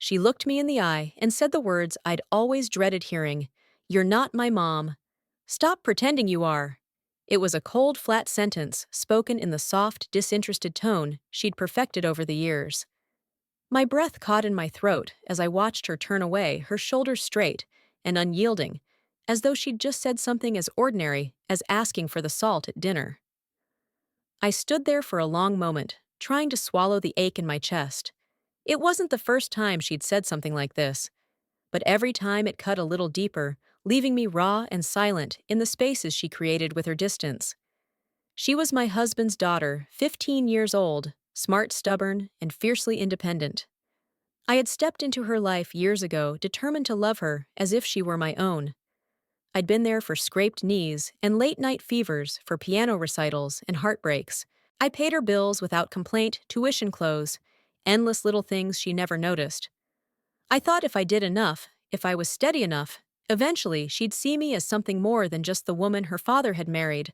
She looked me in the eye and said the words I'd always dreaded hearing. "You're not my mom. Stop pretending you are." It was a cold, flat sentence spoken in the soft, disinterested tone she'd perfected over the years. My breath caught in my throat as I watched her turn away, her shoulders straight and unyielding, as though she'd just said something as ordinary as asking for the salt at dinner. I stood there for a long moment, trying to swallow the ache in my chest. It wasn't the first time she'd said something like this, but every time it cut a little deeper, leaving me raw and silent in the spaces she created with her distance. She was my husband's daughter, 15 years old, smart, stubborn, and fiercely independent. I had stepped into her life years ago, determined to love her as if she were my own. I'd been there for scraped knees and late-night fevers, for piano recitals and heartbreaks. I paid her bills without complaint, tuition clothes, endless little things she never noticed. I thought if I did enough, if I was steady enough, eventually she'd see me as something more than just the woman her father had married.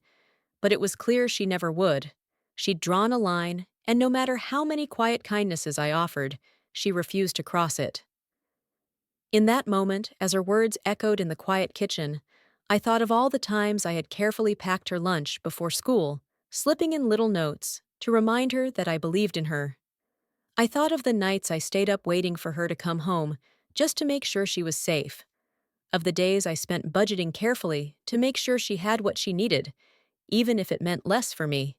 But it was clear she never would. She'd drawn a line, and no matter how many quiet kindnesses I offered, she refused to cross it. In that moment, as her words echoed in the quiet kitchen, I thought of all the times I had carefully packed her lunch before school, slipping in little notes to remind her that I believed in her. I thought of the nights I stayed up waiting for her to come home, just to make sure she was safe. Of the days I spent budgeting carefully to make sure she had what she needed, even if it meant less for me.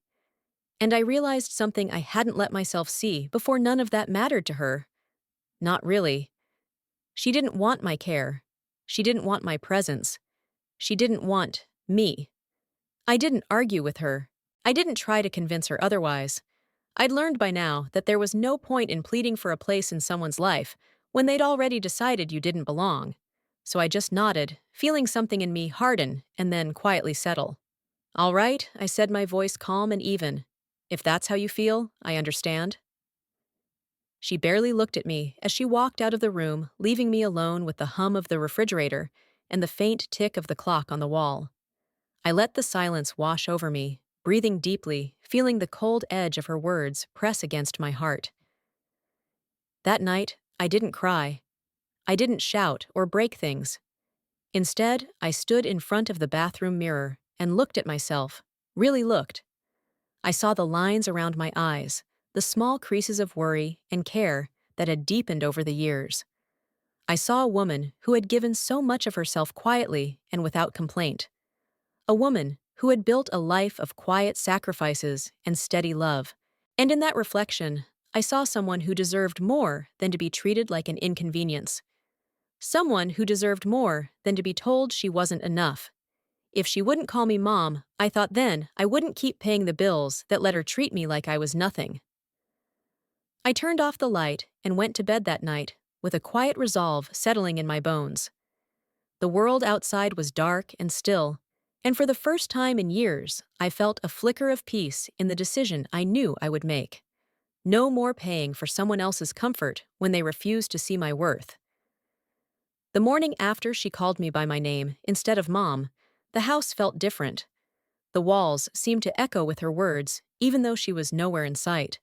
And I realized something I hadn't let myself see before: none of that mattered to her. Not really. She didn't want my care. She didn't want my presence. She didn't want me. I didn't argue with her. I didn't try to convince her otherwise. I'd learned by now that there was no point in pleading for a place in someone's life when they'd already decided you didn't belong. So I just nodded, feeling something in me harden and then quietly settle. "All right," I said, my voice calm and even. "If that's how you feel, I understand." She barely looked at me as she walked out of the room, leaving me alone with the hum of the refrigerator and the faint tick of the clock on the wall. I let the silence wash over me, breathing deeply, feeling the cold edge of her words press against my heart. That night, I didn't cry. I didn't shout or break things. Instead, I stood in front of the bathroom mirror and looked at myself, really looked. I saw the lines around my eyes, the small creases of worry and care that had deepened over the years. I saw a woman who had given so much of herself quietly and without complaint. A woman who had built a life of quiet sacrifices and steady love. And in that reflection, I saw someone who deserved more than to be treated like an inconvenience. Someone who deserved more than to be told she wasn't enough. If she wouldn't call me mom, I thought then I wouldn't keep paying the bills that let her treat me like I was nothing. I turned off the light and went to bed that night, with a quiet resolve settling in my bones. The world outside was dark and still, and for the first time in years, I felt a flicker of peace in the decision I knew I would make. No more paying for someone else's comfort when they refused to see my worth. The morning after she called me by my name instead of mom, the house felt different. The walls seemed to echo with her words, even though she was nowhere in sight.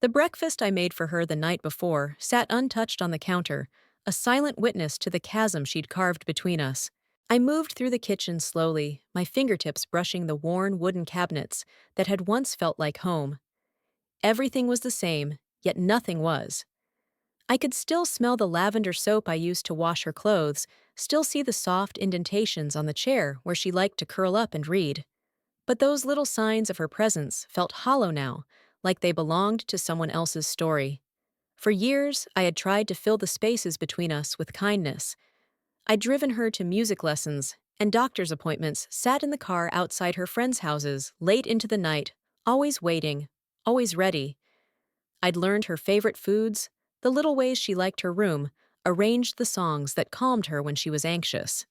The breakfast I made for her the night before sat untouched on the counter, a silent witness to the chasm she'd carved between us. I moved through the kitchen slowly, my fingertips brushing the worn wooden cabinets that had once felt like home. Everything was the same, yet nothing was. I could still smell the lavender soap I used to wash her clothes, still see the soft indentations on the chair where she liked to curl up and read. But those little signs of her presence felt hollow now, like they belonged to someone else's story. For years, I had tried to fill the spaces between us with kindness. I'd driven her to music lessons and doctor's appointments, sat in the car outside her friends' houses late into the night, always waiting, always ready. I'd learned her favorite foods, the little ways she liked her room, arranged the songs that calmed her when she was anxious.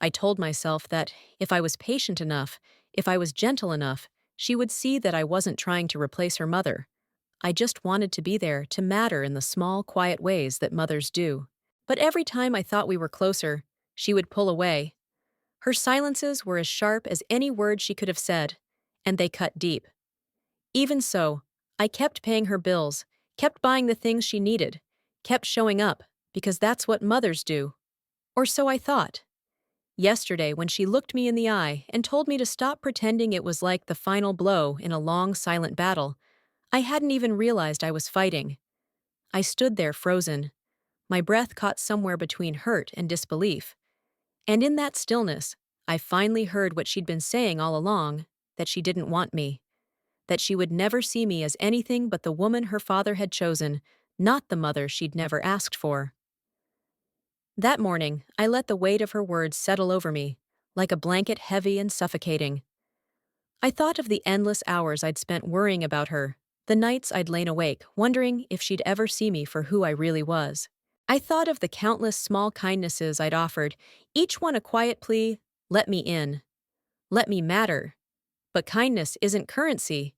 I told myself that if I was patient enough, if I was gentle enough, she would see that I wasn't trying to replace her mother. I just wanted to be there, to matter in the small, quiet ways that mothers do. But every time I thought we were closer, she would pull away. Her silences were as sharp as any word she could have said, and they cut deep. Even so, I kept paying her bills, kept buying the things she needed, kept showing up, because that's what mothers do. Or so I thought. Yesterday, when she looked me in the eye and told me to stop pretending it was like the final blow in a long, silent battle, I hadn't even realized I was fighting. I stood there frozen, my breath caught somewhere between hurt and disbelief. And in that stillness, I finally heard what she'd been saying all along, that she didn't want me, that she would never see me as anything but the woman her father had chosen, not the mother she'd never asked for. That morning, I let the weight of her words settle over me, like a blanket heavy and suffocating. I thought of the endless hours I'd spent worrying about her, the nights I'd lain awake, wondering if she'd ever see me for who I really was. I thought of the countless small kindnesses I'd offered, each one a quiet plea, let me in, let me matter. But kindness isn't currency.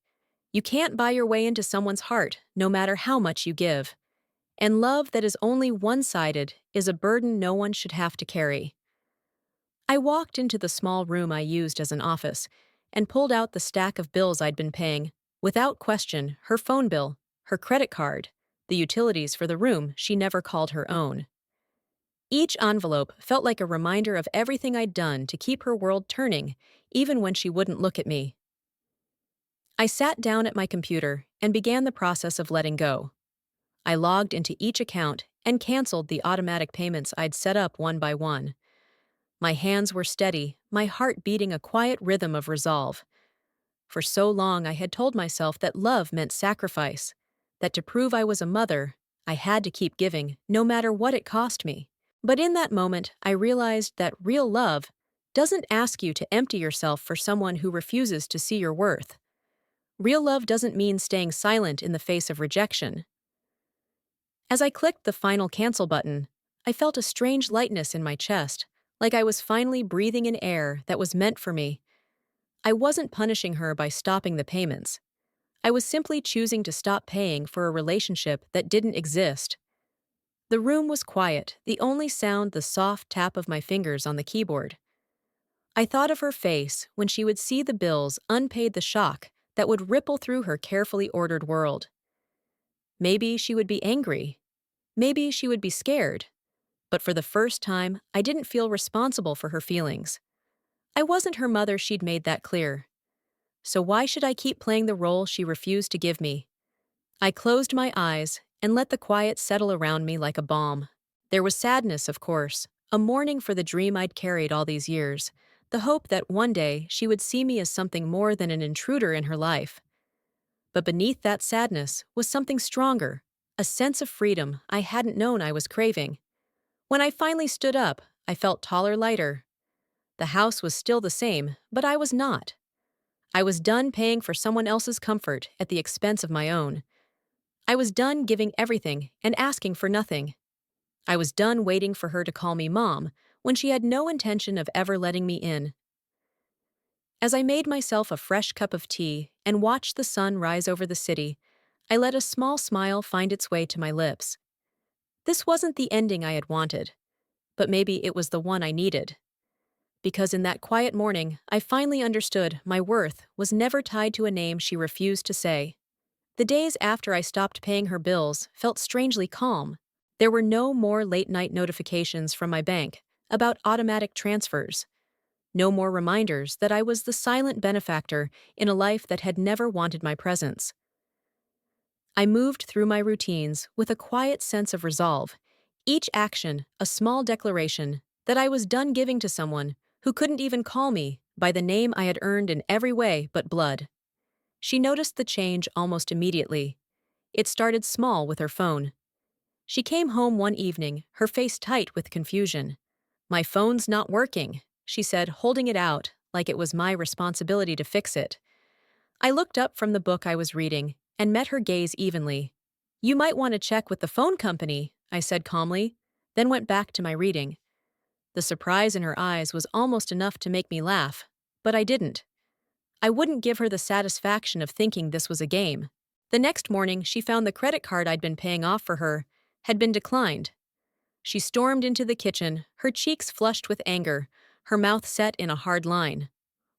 You can't buy your way into someone's heart, no matter how much you give. And love that is only one-sided is a burden no one should have to carry. I walked into the small room I used as an office and pulled out the stack of bills I'd been paying, without question, her phone bill, her credit card, the utilities for the room she never called her own. Each envelope felt like a reminder of everything I'd done to keep her world turning, even when she wouldn't look at me. I sat down at my computer and began the process of letting go. I logged into each account and canceled the automatic payments I'd set up one by one. My hands were steady, my heart beating a quiet rhythm of resolve. For so long I had told myself that love meant sacrifice, that to prove I was a mother, I had to keep giving, no matter what it cost me. But in that moment, I realized that real love doesn't ask you to empty yourself for someone who refuses to see your worth. Real love doesn't mean staying silent in the face of rejection. As I clicked the final cancel button, I felt a strange lightness in my chest, like I was finally breathing in air that was meant for me. I wasn't punishing her by stopping the payments. I was simply choosing to stop paying for a relationship that didn't exist. The room was quiet, the only sound the soft tap of my fingers on the keyboard. I thought of her face when she would see the bills, unpaid, the shock that would ripple through her carefully ordered world. Maybe she would be angry. Maybe she would be scared. But for the first time, I didn't feel responsible for her feelings. I wasn't her mother, she'd made that clear. So why should I keep playing the role she refused to give me? I closed my eyes and let the quiet settle around me like a balm. There was sadness, of course, a mourning for the dream I'd carried all these years, the hope that one day she would see me as something more than an intruder in her life. But beneath that sadness was something stronger, a sense of freedom I hadn't known I was craving. When I finally stood up, I felt taller, lighter. The house was still the same, but I was not. I was done paying for someone else's comfort at the expense of my own. I was done giving everything and asking for nothing. I was done waiting for her to call me mom when she had no intention of ever letting me in. As I made myself a fresh cup of tea and watched the sun rise over the city, I let a small smile find its way to my lips. This wasn't the ending I had wanted, but maybe it was the one I needed. Because in that quiet morning, I finally understood my worth was never tied to a name she refused to say. The days after I stopped paying her bills felt strangely calm. There were no more late-night notifications from my bank about automatic transfers. No more reminders that I was the silent benefactor in a life that had never wanted my presence. I moved through my routines with a quiet sense of resolve, each action a small declaration that I was done giving to someone who couldn't even call me by the name I had earned in every way but blood. She noticed the change almost immediately. It started small with her phone. She came home one evening, her face tight with confusion. "My phone's not working," she said, holding it out like it was my responsibility to fix it. I looked up from the book I was reading and met her gaze evenly. "You might want to check with the phone company," I said calmly, then went back to my reading. The surprise in her eyes was almost enough to make me laugh, but I didn't. I wouldn't give her the satisfaction of thinking this was a game. The next morning, she found the credit card I'd been paying off for her had been declined. She stormed into the kitchen, her cheeks flushed with anger, her mouth set in a hard line.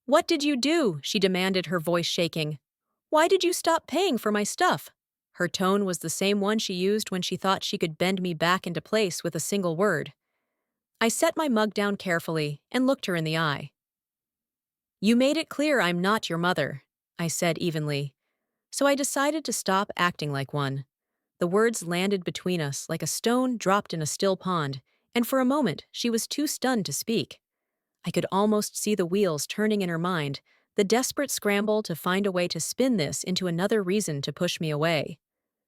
"What did you do?" she demanded, her voice shaking. "Why did you stop paying for my stuff?" Her tone was the same one she used when she thought she could bend me back into place with a single word. I set my mug down carefully and looked her in the eye. "You made it clear I'm not your mother," I said evenly, so I decided to stop acting like one. The words landed between us like a stone dropped in a still pond, and for a moment she was too stunned to speak. I could almost see the wheels turning in her mind, the desperate scramble to find a way to spin this into another reason to push me away.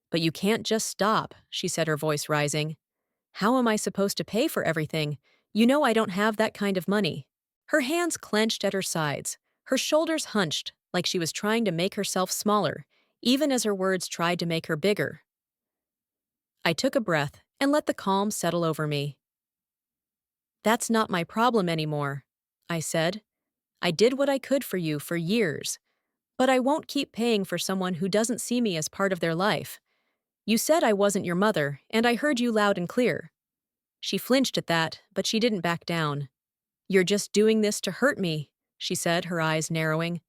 "But you can't just stop," she said, her voice rising. "How am I supposed to pay for everything? You know I don't have that kind of money." Her hands clenched at her sides, her shoulders hunched like she was trying to make herself smaller, even as her words tried to make her bigger. I took a breath and let the calm settle over me. "That's not my problem anymore," I said. "I did what I could for you for years, but I won't keep paying for someone who doesn't see me as part of their life. You said I wasn't your mother, and I heard you loud and clear." She flinched at that, but she didn't back down. "You're just doing this to hurt me," she said, her eyes narrowing.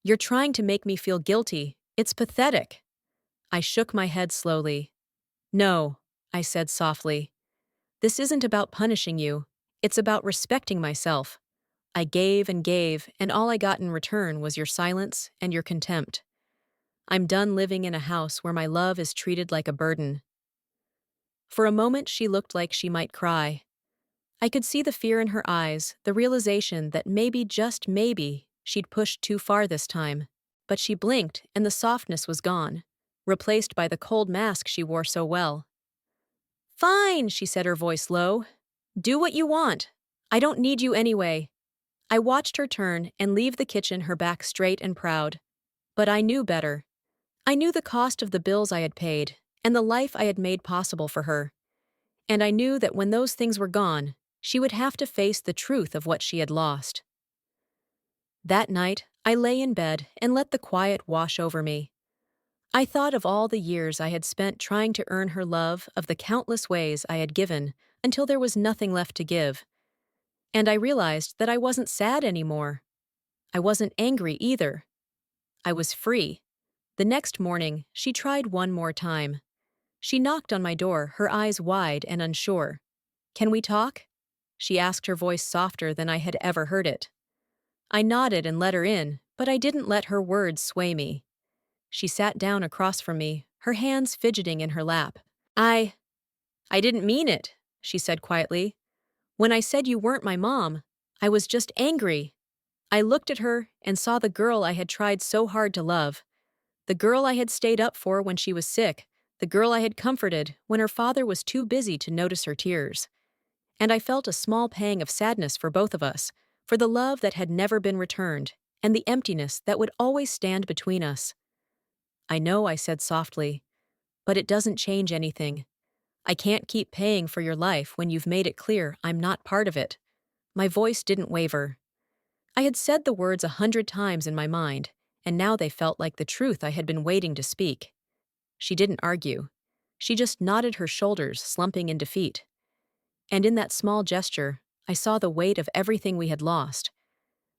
"You're trying to make me feel guilty. It's pathetic." I shook my head slowly. "No," I said softly. "This isn't about punishing you. It's about respecting myself. I gave, and all I got in return was your silence and your contempt. I'm done living in a house where my love is treated like a burden." For a moment she looked like she might cry. I could see the fear in her eyes, the realization that maybe, just maybe, she'd pushed too far this time. But she blinked and the softness was gone, replaced by the cold mask she wore so well. "Fine," she said, her voice low. "Do what you want. I don't need you anyway." I watched her turn and leave the kitchen, her back straight and proud. But I knew better. I knew the cost of the bills I had paid, and the life I had made possible for her. And I knew that when those things were gone, she would have to face the truth of what she had lost. That night, I lay in bed and let the quiet wash over me. I thought of all the years I had spent trying to earn her love, of the countless ways I had given, until there was nothing left to give. And I realized that I wasn't sad anymore. I wasn't angry either. I was free. The next morning, she tried one more time. She knocked on my door, her eyes wide and unsure. "Can we talk?" she asked, her voice softer than I had ever heard it. I nodded and let her in, but I didn't let her words sway me. She sat down across from me, her hands fidgeting in her lap. I didn't mean it," she said quietly. "When I said you weren't my mom, I was just angry." I looked at her and saw the girl I had tried so hard to love. The girl I had stayed up for when she was sick, the girl I had comforted when her father was too busy to notice her tears. And I felt a small pang of sadness for both of us, for the love that had never been returned, and the emptiness that would always stand between us. "I know," I said softly, "but it doesn't change anything. I can't keep paying for your life when you've made it clear I'm not part of it." My voice didn't waver. I had said the words 100 times in my mind, and now they felt like the truth I had been waiting to speak. She didn't argue. She just nodded her shoulders, slumping in defeat. And in that small gesture, I saw the weight of everything we had lost.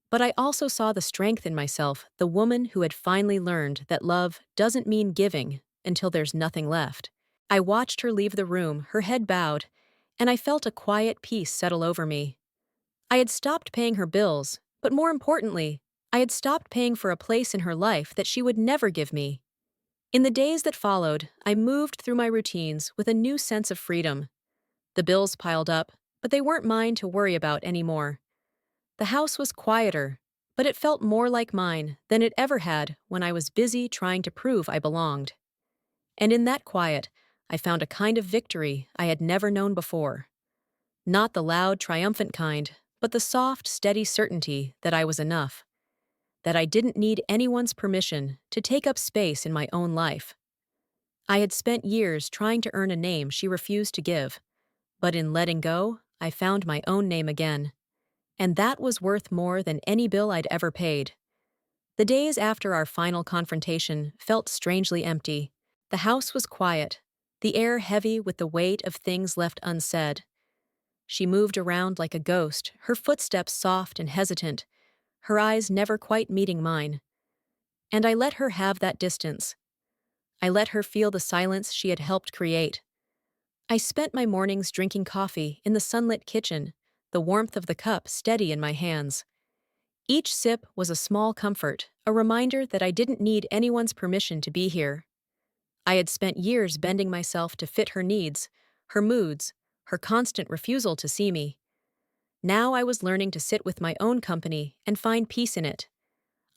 But I also saw the strength in myself, the woman who had finally learned that love doesn't mean giving until there's nothing left. I watched her leave the room, her head bowed, and I felt a quiet peace settle over me. I had stopped paying her bills, but more importantly, I had stopped paying for a place in her life that she would never give me. In the days that followed, I moved through my routines with a new sense of freedom. The bills piled up, but they weren't mine to worry about anymore. The house was quieter, but it felt more like mine than it ever had when I was busy trying to prove I belonged. And in that quiet, I found a kind of victory I had never known before. Not the loud, triumphant kind, but the soft, steady certainty that I was enough. That I didn't need anyone's permission to take up space in my own life. I had spent years trying to earn a name she refused to give, but in letting go, I found my own name again. And that was worth more than any bill I'd ever paid. The days after our final confrontation felt strangely empty. The house was quiet, the air heavy with the weight of things left unsaid. She moved around like a ghost, her footsteps soft and hesitant, her eyes never quite meeting mine. And I let her have that distance. I let her feel the silence she had helped create. I spent my mornings drinking coffee in the sunlit kitchen, the warmth of the cup steady in my hands. Each sip was a small comfort, a reminder that I didn't need anyone's permission to be here. I had spent years bending myself to fit her needs, her moods, her constant refusal to see me. Now I was learning to sit with my own company and find peace in it.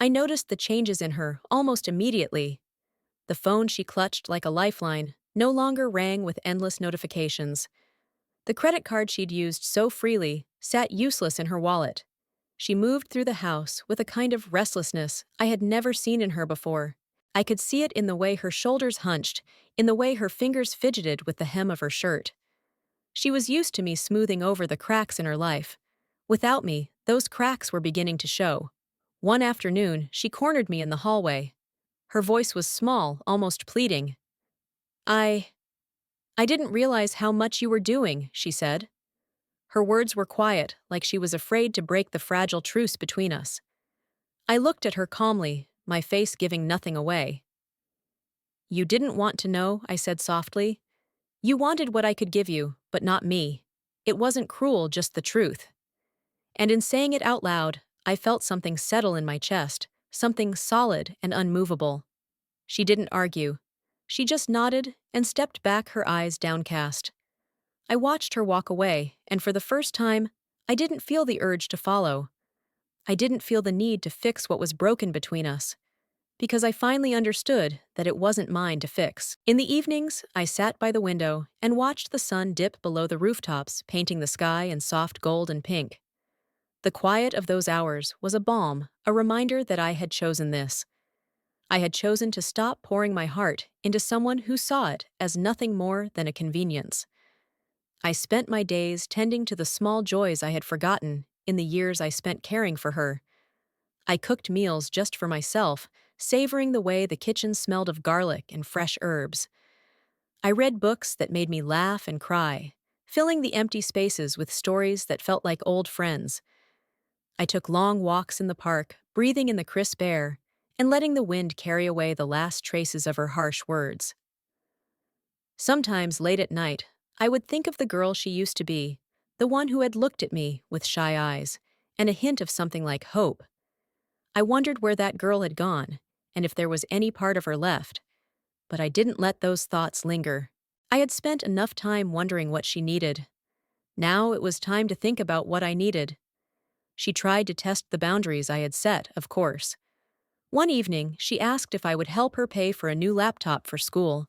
I noticed the changes in her almost immediately. The phone she clutched like a lifeline no longer rang with endless notifications. The credit card she'd used so freely sat useless in her wallet. She moved through the house with a kind of restlessness I had never seen in her before. I could see it in the way her shoulders hunched, in the way her fingers fidgeted with the hem of her shirt. She was used to me smoothing over the cracks in her life. Without me, those cracks were beginning to show. One afternoon, she cornered me in the hallway. Her voice was small, almost pleading. I I didn't realize how much you were doing, she said. Her words were quiet, like she was afraid to break the fragile truce between us. I looked at her calmly, my face giving nothing away. You didn't want to know, I said softly. You wanted what I could give you, but not me. It wasn't cruel, just the truth. And in saying it out loud, I felt something settle in my chest, something solid and unmovable. She didn't argue. She just nodded and stepped back, her eyes downcast. I watched her walk away, and for the first time, I didn't feel the urge to follow. I didn't feel the need to fix what was broken between us, because I finally understood that it wasn't mine to fix. In the evenings, I sat by the window and watched the sun dip below the rooftops, painting the sky in soft gold and pink. The quiet of those hours was a balm, a reminder that I had chosen this. I had chosen to stop pouring my heart into someone who saw it as nothing more than a convenience. I spent my days tending to the small joys I had forgotten in the years I spent caring for her. I cooked meals just for myself, savoring the way the kitchen smelled of garlic and fresh herbs. I read books that made me laugh and cry, filling the empty spaces with stories that felt like old friends. I took long walks in the park, breathing in the crisp air, and letting the wind carry away the last traces of her harsh words. Sometimes, late at night, I would think of the girl she used to be, the one who had looked at me with shy eyes, and a hint of something like hope. I wondered where that girl had gone, and if there was any part of her left. But I didn't let those thoughts linger. I had spent enough time wondering what she needed. Now it was time to think about what I needed. She tried to test the boundaries I had set, of course. One evening, she asked if I would help her pay for a new laptop for school.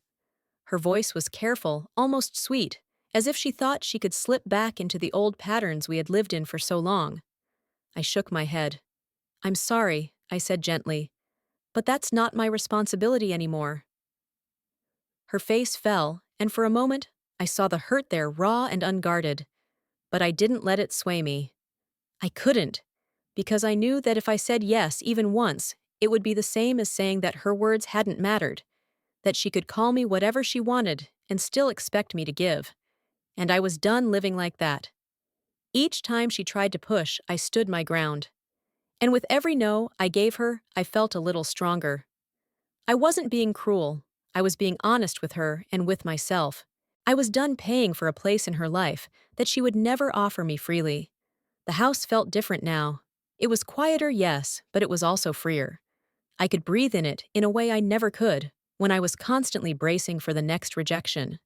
Her voice was careful, almost sweet, as if she thought she could slip back into the old patterns we had lived in for so long. I shook my head. I'm sorry, I said gently, but that's not my responsibility anymore. Her face fell, and for a moment, I saw the hurt there raw and unguarded. But I didn't let it sway me. I couldn't, because I knew that if I said yes even once, it would be the same as saying that her words hadn't mattered, that she could call me whatever she wanted and still expect me to give. And I was done living like that. Each time she tried to push, I stood my ground. And with every no I gave her, I felt a little stronger. I wasn't being cruel. I was being honest with her and with myself. I was done paying for a place in her life that she would never offer me freely. The house felt different now. It was quieter, yes, but it was also freer. I could breathe in it in a way I never could when I was constantly bracing for the next rejection.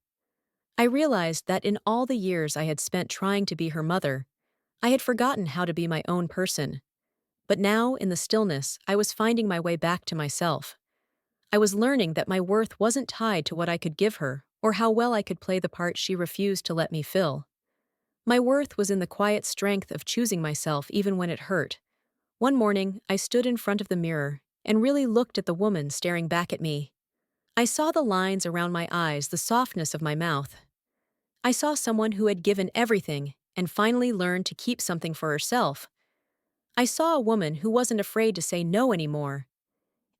I realized that in all the years I had spent trying to be her mother, I had forgotten how to be my own person. But now, in the stillness, I was finding my way back to myself. I was learning that my worth wasn't tied to what I could give her or how well I could play the part she refused to let me fill. My worth was in the quiet strength of choosing myself even when it hurt. One morning, I stood in front of the mirror and really looked at the woman staring back at me. I saw the lines around my eyes, the softness of my mouth. I saw someone who had given everything and finally learned to keep something for herself. I saw a woman who wasn't afraid to say no anymore.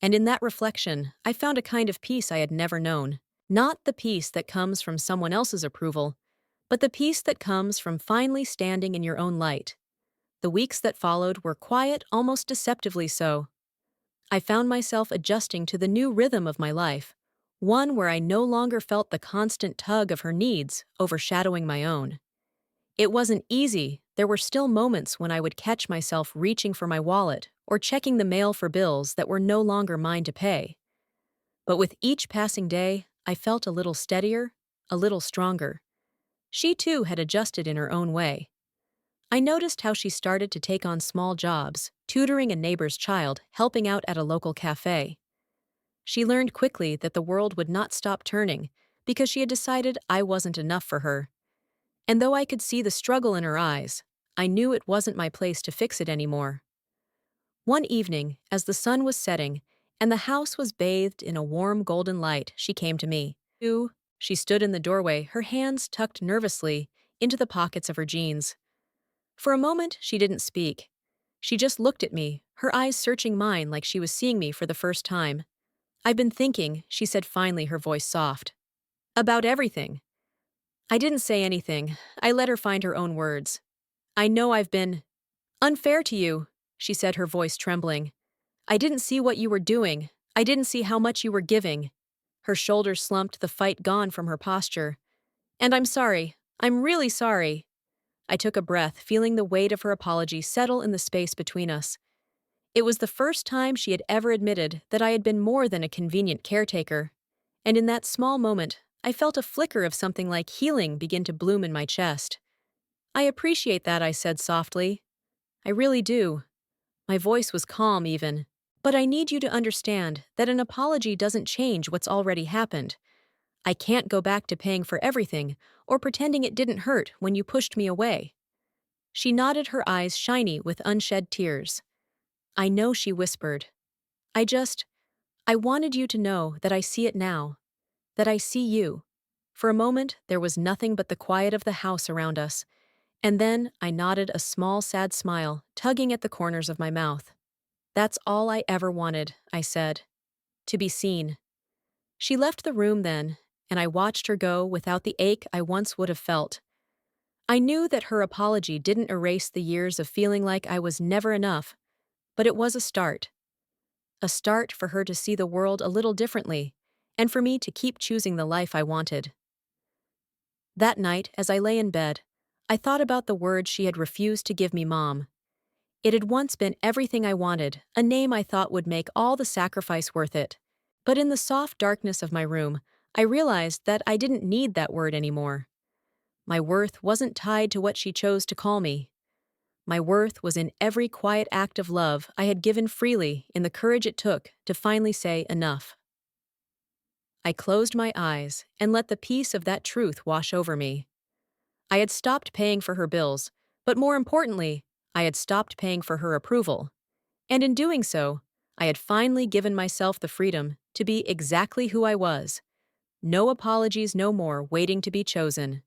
And in that reflection, I found a kind of peace I had never known. Not the peace that comes from someone else's approval, but the peace that comes from finally standing in your own light. The weeks that followed were quiet, almost deceptively so. I found myself adjusting to the new rhythm of my life, one where I no longer felt the constant tug of her needs overshadowing my own. It wasn't easy. There were still moments when I would catch myself reaching for my wallet or checking the mail for bills that were no longer mine to pay. But with each passing day, I felt a little steadier, a little stronger. She too had adjusted in her own way. I noticed how she started to take on small jobs, tutoring a neighbor's child, helping out at a local cafe. She learned quickly that the world would not stop turning because she had decided I wasn't enough for her. And though I could see the struggle in her eyes, I knew it wasn't my place to fix it anymore. One evening, as the sun was setting and the house was bathed in a warm golden light, she came to me. Ooh, she stood in the doorway, her hands tucked nervously into the pockets of her jeans. For a moment, she didn't speak. She just looked at me, her eyes searching mine like she was seeing me for the first time. "I've been thinking," she said finally, her voice soft. "About everything." I didn't say anything. I let her find her own words. "I know I've been unfair to you," she said, her voice trembling. "I didn't see what you were doing. I didn't see how much you were giving." Her shoulders slumped, the fight gone from her posture. "And I'm sorry. I'm really sorry." I took a breath, feeling the weight of her apology settle in the space between us. It was the first time she had ever admitted that I had been more than a convenient caretaker. And in that small moment, I felt a flicker of something like healing begin to bloom in my chest. "I appreciate that," I said softly. "I really do." My voice was calm even. "But I need you to understand that an apology doesn't change what's already happened. I can't go back to paying for everything or pretending it didn't hurt when you pushed me away." She nodded, her eyes shiny with unshed tears. "I know," she whispered. I wanted you to know that I see it now, that I see you." For a moment, there was nothing but the quiet of the house around us, and then I nodded, a small, sad smile tugging at the corners of my mouth. "That's all I ever wanted," I said. "To be seen." She left the room then, and I watched her go without the ache I once would have felt. I knew that her apology didn't erase the years of feeling like I was never enough, but it was a start. A start for her to see the world a little differently, and for me to keep choosing the life I wanted. That night, as I lay in bed, I thought about the words she had refused to give me, Mom. It had once been everything I wanted, a name I thought would make all the sacrifice worth it. But in the soft darkness of my room, I realized that I didn't need that word anymore. My worth wasn't tied to what she chose to call me. My worth was in every quiet act of love I had given freely, in the courage it took to finally say enough. I closed my eyes and let the peace of that truth wash over me. I had stopped paying for her bills, but more importantly, I had stopped paying for her approval. And in doing so, I had finally given myself the freedom to be exactly who I was. No apologies, no more waiting to be chosen.